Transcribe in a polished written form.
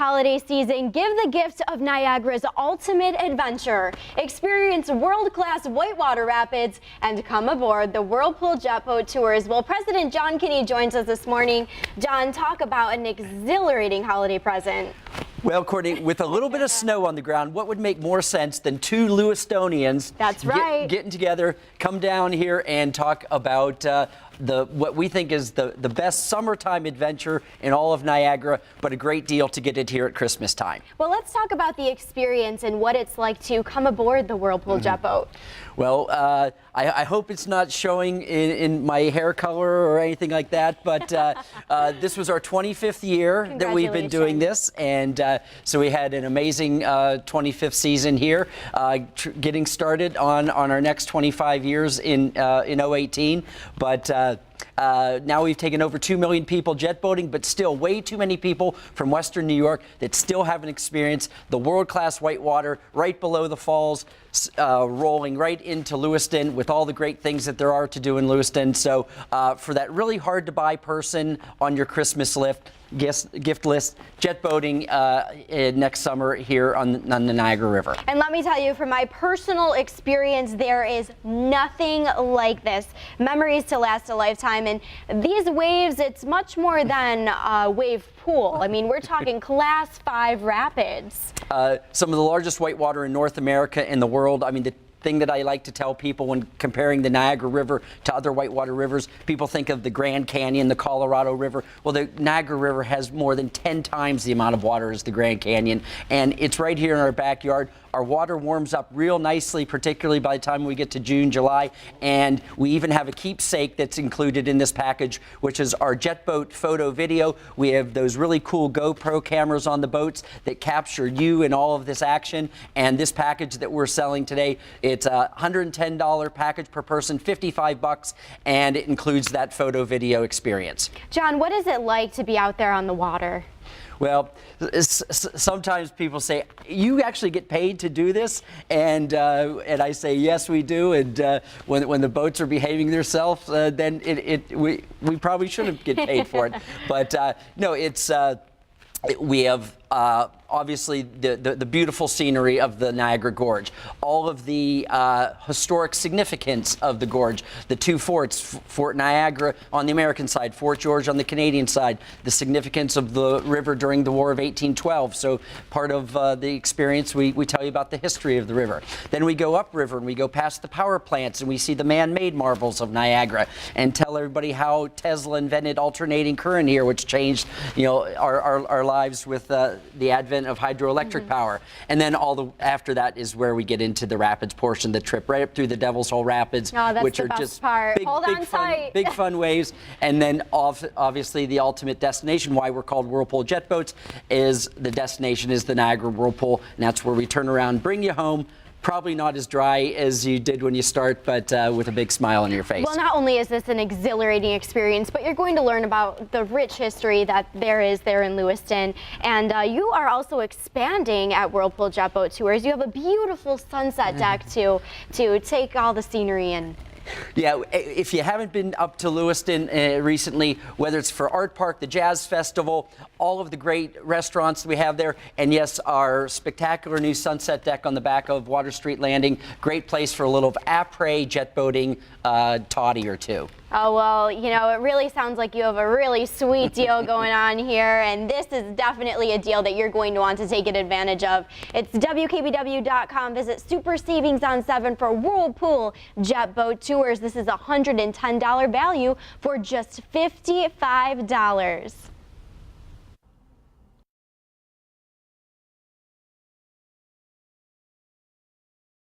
holiday season, give the gift of Niagara's ultimate adventure. Experience world-class whitewater rapids and come aboard the Whirlpool Jet Boat Tours. Well, President John Kinney joins us this morning. John, talk about an exhilarating holiday present. Well, Courtney, with a little bit of snow on the ground, what would make more sense than two Lewistonians getting together, come down here and talk about what we think is the best summertime adventure in all of Niagara, but a great deal to get it here at Christmas time. Well, let's talk about the experience and what it's like to come aboard the Whirlpool Jet Boat. Well, I hope it's not showing in my hair color or anything like that, but this was our 25th year that we've been doing this, and so we had an amazing 25th season here, getting started on our next 25 years in 2018, but now we've taken over 2 million people jet boating, but still way too many people from Western New York that still haven't experienced the world-class whitewater right below the falls, rolling right into Lewiston with all the great things that there are to do in Lewiston. So for that really hard to buy person on your Christmas gift list, jet boating next summer here on the Niagara River. And let me tell you, from my personal experience, there is nothing like this. Memories to last a lifetime. And these waves, it's much more than a wave pool. I mean, we're talking Class 5 rapids. Some of the largest whitewater in North America and the world. I mean, the thing that I like to tell people when comparing the Niagara River to other whitewater rivers, people think of the Grand Canyon, the Colorado River. Well, the Niagara River has more than 10 times the amount of water as the Grand Canyon, and it's right here in our backyard. Our water warms up real nicely, particularly by the time we get to June, July, and we even have a keepsake that's included in this package, which is our jet boat photo video. We have those really cool GoPro cameras on the boats that capture you and all of this action, and this package that we're selling today, it's a $110 package per person, 55 bucks, and it includes that photo video experience. John, what is it like to be out there on the water? Well, sometimes people say, you actually get paid to do this? And I say, yes, we do. And when the boats are behaving themselves, then we probably shouldn't get paid for it. But no, we have obviously the beautiful scenery of the Niagara Gorge, all of the historic significance of the gorge, the two forts, Fort Niagara on the American side, Fort George on the Canadian side, the significance of the river during the War of 1812. So part of the experience, we tell you about the history of the river. Then we go upriver and we go past the power plants and we see the man-made marvels of Niagara and tell everybody how Tesla invented alternating current here, which changed, our lives with the advent of hydroelectric power. And then after that is where we get into the rapids portion, the trip right up through the Devil's Hole Rapids, which are just big fun waves. And then obviously the ultimate destination, why we're called Whirlpool Jet Boats, is the destination is the Niagara Whirlpool, and that's where we turn around, bring you home. Probably not as dry as you did when you start, but with a big smile on your face. Well, not only is this an exhilarating experience, but you're going to learn about the rich history that there is there in Lewiston. And you are also expanding at Whirlpool Jet Boat Tours. You have a beautiful sunset deck to take all the scenery in. Yeah, if you haven't been up to Lewiston recently, whether it's for Art Park, the Jazz Festival, all of the great restaurants we have there, and yes, our spectacular new sunset deck on the back of Water Street Landing, great place for a little après jet boating toddy or two. Oh, well, it really sounds like you have a really sweet deal going on here, and this is definitely a deal that you're going to want to take advantage of. It's WKBW.com. Visit Super Savings on 7 for Whirlpool Jet Boat Tours. This is a $110 value for just $55.